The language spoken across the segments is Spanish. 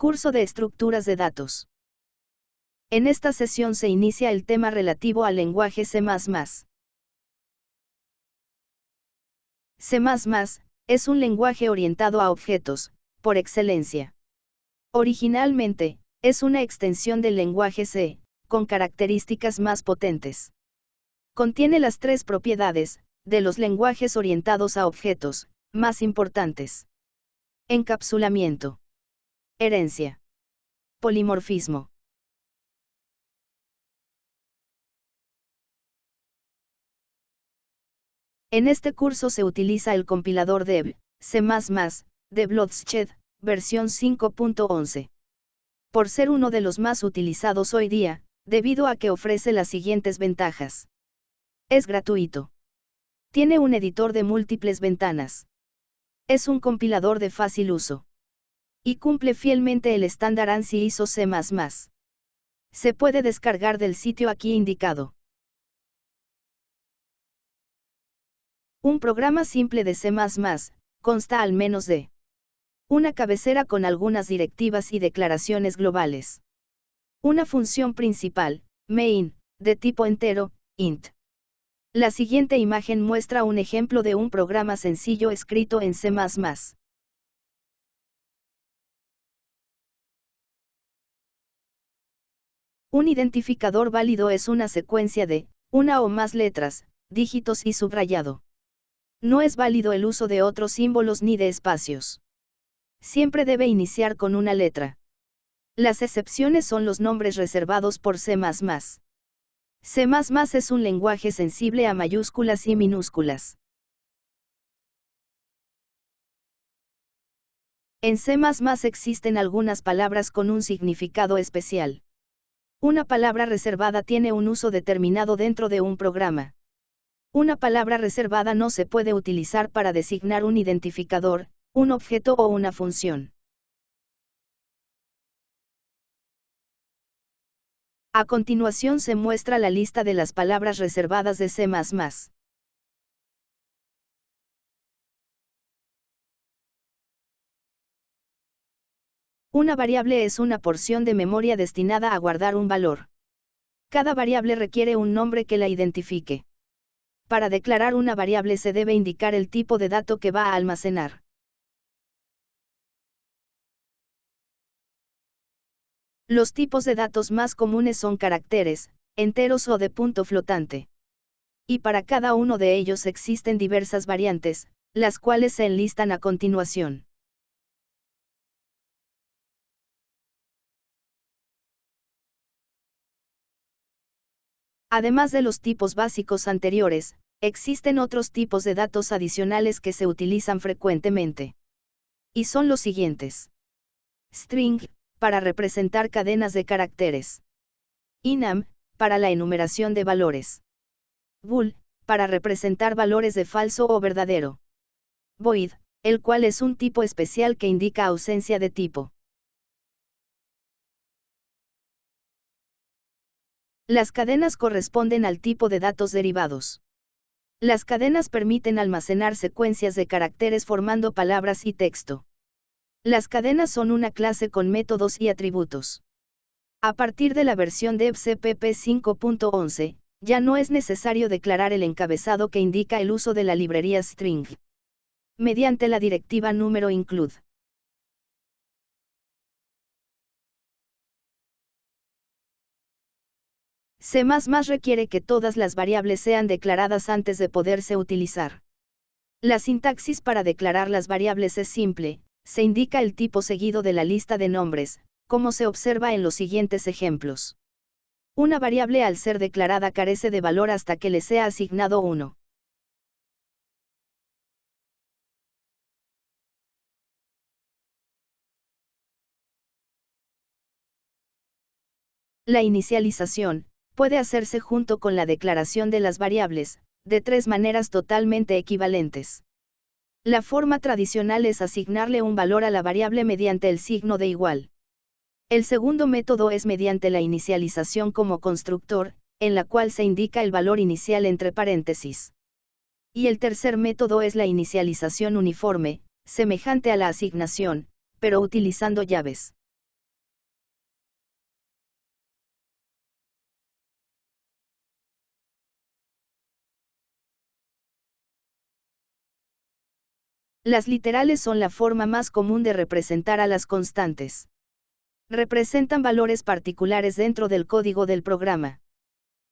Curso de estructuras de datos. En esta sesión se inicia el tema relativo al lenguaje C++. C++ es un lenguaje orientado a objetos, por excelencia. Originalmente, es una extensión del lenguaje C, con características más potentes. Contiene las tres propiedades, de los lenguajes orientados a objetos, más importantes: encapsulamiento, herencia, polimorfismo. En este curso se utiliza el compilador DEB, C++, de Bloodshed, versión 5.11. Por ser uno de los más utilizados hoy día, debido a que ofrece las siguientes ventajas. Es gratuito. Tiene un editor de múltiples ventanas. Es un compilador de fácil uso. Y cumple fielmente el estándar ANSI ISO C++. Se puede descargar del sitio aquí indicado. Un programa simple de C++ consta al menos de una cabecera con algunas directivas y declaraciones globales. Una función principal, main, de tipo entero, int. La siguiente imagen muestra un ejemplo de un programa sencillo escrito en C++. Un identificador válido es una secuencia de una o más letras, dígitos y subrayado. No es válido el uso de otros símbolos ni de espacios. Siempre debe iniciar con una letra. Las excepciones son los nombres reservados por C++. C++ es un lenguaje sensible a mayúsculas y minúsculas. En C++ existen algunas palabras con un significado especial. Una palabra reservada tiene un uso determinado dentro de un programa. Una palabra reservada no se puede utilizar para designar un identificador, un objeto o una función. A continuación se muestra la lista de las palabras reservadas de C++. Una variable es una porción de memoria destinada a guardar un valor. Cada variable requiere un nombre que la identifique. Para declarar una variable se debe indicar el tipo de dato que va a almacenar. Los tipos de datos más comunes son caracteres, enteros o de punto flotante. Y para cada uno de ellos existen diversas variantes, las cuales se enlistan a continuación. Además de los tipos básicos anteriores, existen otros tipos de datos adicionales que se utilizan frecuentemente. Y son los siguientes. String, para representar cadenas de caracteres. Enum, para la enumeración de valores. Bool, para representar valores de falso o verdadero. Void, el cual es un tipo especial que indica ausencia de tipo. Las cadenas corresponden al tipo de datos derivados. Las cadenas permiten almacenar secuencias de caracteres formando palabras y texto. Las cadenas son una clase con métodos y atributos. A partir de la versión de CPP 5.11, ya no es necesario declarar el encabezado que indica el uso de la librería string. Mediante la directiva número include. C++ requiere que todas las variables sean declaradas antes de poderse utilizar. La sintaxis para declarar las variables es simple, se indica el tipo seguido de la lista de nombres, como se observa en los siguientes ejemplos. Una variable al ser declarada carece de valor hasta que le sea asignado 1. La inicialización puede hacerse junto con la declaración de las variables, de tres maneras totalmente equivalentes. La forma tradicional es asignarle un valor a la variable mediante el signo de igual. El segundo método es mediante la inicialización como constructor, en la cual se indica el valor inicial entre paréntesis. Y el tercer método es la inicialización uniforme, semejante a la asignación, pero utilizando llaves. Las literales son la forma más común de representar a las constantes. Representan valores particulares dentro del código del programa.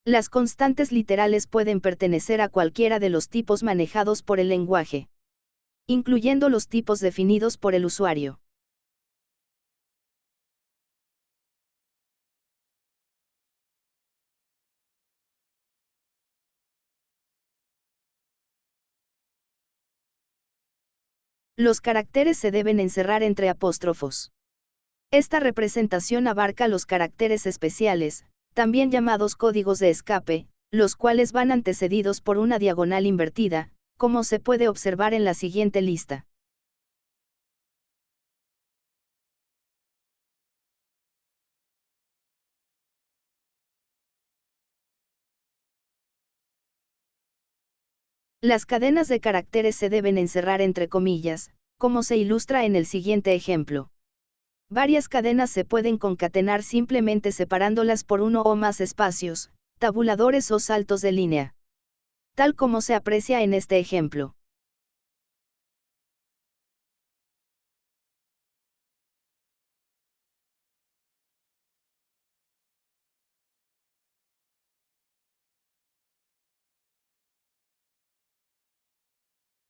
Las constantes literales pueden pertenecer a cualquiera de los tipos manejados por el lenguaje, incluyendo los tipos definidos por el usuario. Los caracteres se deben encerrar entre apóstrofos. Esta representación abarca los caracteres especiales, también llamados códigos de escape, los cuales van antecedidos por una diagonal invertida, como se puede observar en la siguiente lista. Las cadenas de caracteres se deben encerrar entre comillas, como se ilustra en el siguiente ejemplo. Varias cadenas se pueden concatenar simplemente separándolas por uno o más espacios, tabuladores o saltos de línea. Tal como se aprecia en este ejemplo.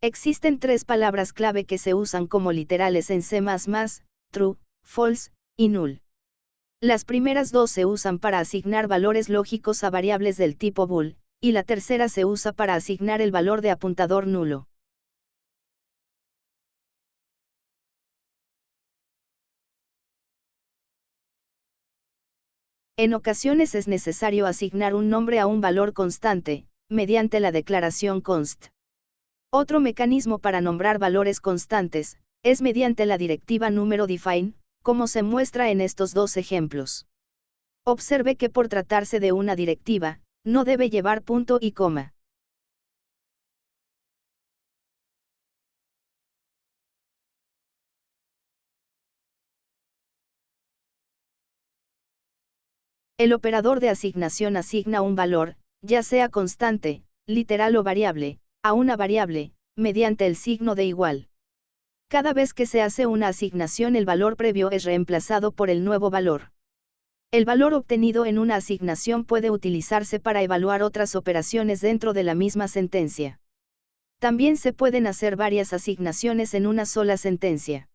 Existen tres palabras clave que se usan como literales en C++, true, false, y null. Las primeras dos se usan para asignar valores lógicos a variables del tipo bool, y la tercera se usa para asignar el valor de apuntador nulo. En ocasiones es necesario asignar un nombre a un valor constante, mediante la declaración const. Otro mecanismo para nombrar valores constantes, es mediante la directiva número define, como se muestra en estos dos ejemplos. Observe que por tratarse de una directiva, no debe llevar punto y coma. El operador de asignación asigna un valor, ya sea constante, literal o variable, a una variable, mediante el signo de igual. Cada vez que se hace una asignación el valor previo es reemplazado por el nuevo valor. El valor obtenido en una asignación puede utilizarse para evaluar otras operaciones dentro de la misma sentencia. También se pueden hacer varias asignaciones en una sola sentencia.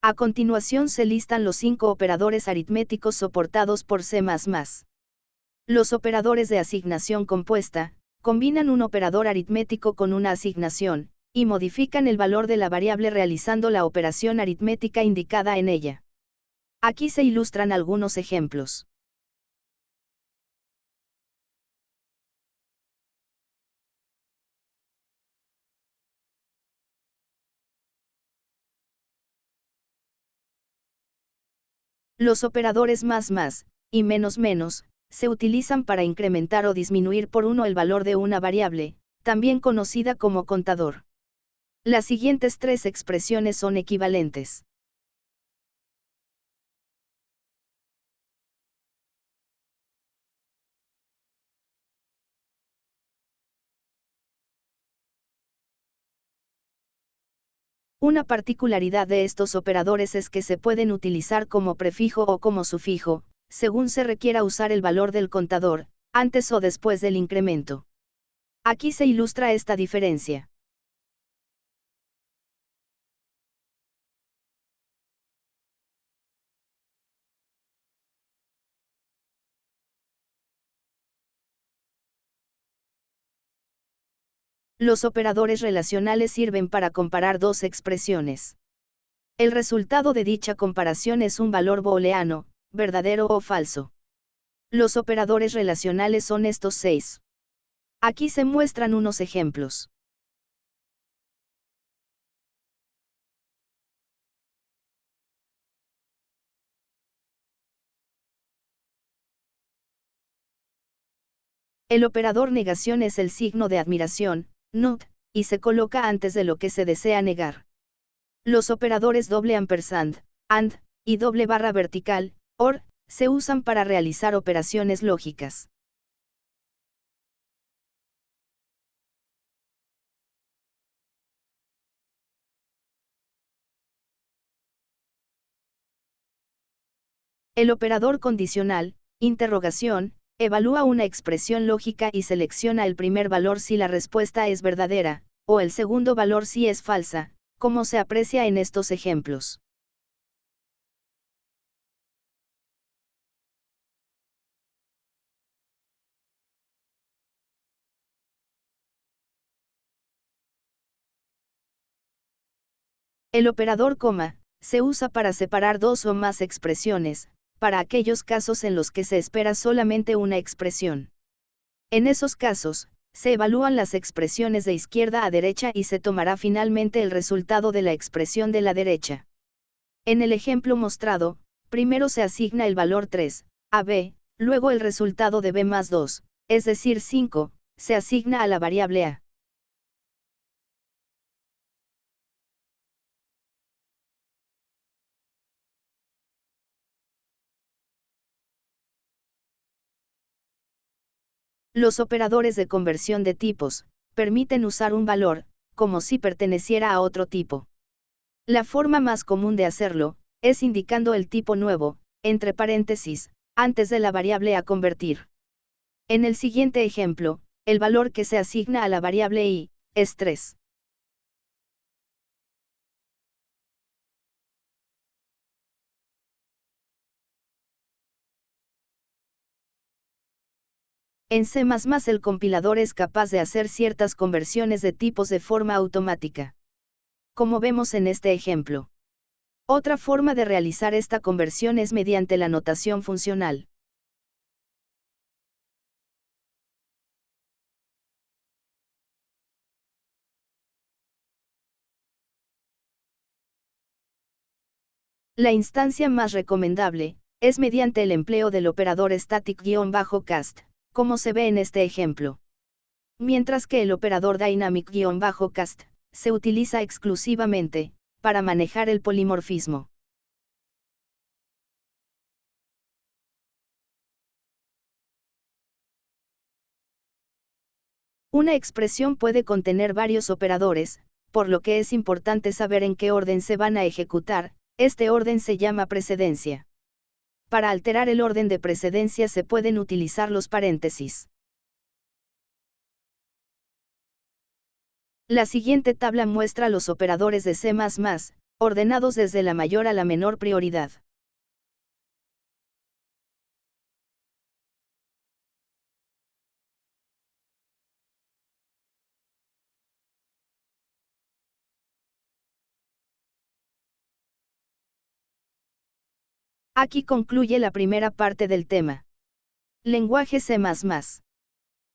A continuación se listan los 5 operadores aritméticos soportados por C++. Los operadores de asignación compuesta, combinan un operador aritmético con una asignación, y modifican el valor de la variable realizando la operación aritmética indicada en ella. Aquí se ilustran algunos ejemplos. Los operadores más y menos se utilizan para incrementar o disminuir por uno el valor de una variable, también conocida como contador. Las siguientes tres expresiones son equivalentes. Una particularidad de estos operadores es que se pueden utilizar como prefijo o como sufijo, según se requiera usar el valor del contador, antes o después del incremento. Aquí se ilustra esta diferencia. Los operadores relacionales sirven para comparar dos expresiones. El resultado de dicha comparación es un valor booleano, verdadero o falso. Los operadores relacionales son estos 6. Aquí se muestran unos ejemplos. El operador negación es el signo de admiración, not, y se coloca antes de lo que se desea negar. Los operadores doble ampersand, and, y doble barra vertical, OR, se usan para realizar operaciones lógicas. El operador condicional, interrogación, evalúa una expresión lógica y selecciona el primer valor si la respuesta es verdadera, o el segundo valor si es falsa, como se aprecia en estos ejemplos. El operador coma se usa para separar dos o más expresiones, para aquellos casos en los que se espera solamente una expresión. En esos casos, se evalúan las expresiones de izquierda a derecha y se tomará finalmente el resultado de la expresión de la derecha. En el ejemplo mostrado, primero se asigna el valor 3, a b, luego el resultado de b más 2, es decir 5, se asigna a la variable a. Los operadores de conversión de tipos permiten usar un valor, como si perteneciera a otro tipo. La forma más común de hacerlo es indicando el tipo nuevo, entre paréntesis, antes de la variable a convertir. En el siguiente ejemplo, el valor que se asigna a la variable i es 3. En C++ el compilador es capaz de hacer ciertas conversiones de tipos de forma automática, como vemos en este ejemplo. Otra forma de realizar esta conversión es mediante la notación funcional. La instancia más recomendable es mediante el empleo del operador static-cast, como se ve en este ejemplo. Mientras que el operador dynamic-cast se utiliza exclusivamente para manejar el polimorfismo. Una expresión puede contener varios operadores, por lo que es importante saber en qué orden se van a ejecutar. Este orden se llama precedencia. Para alterar el orden de precedencia se pueden utilizar los paréntesis. La siguiente tabla muestra los operadores de C++, ordenados desde la mayor a la menor prioridad. Aquí concluye la primera parte del tema. Lenguaje C++.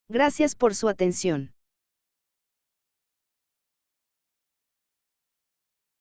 Gracias por su atención.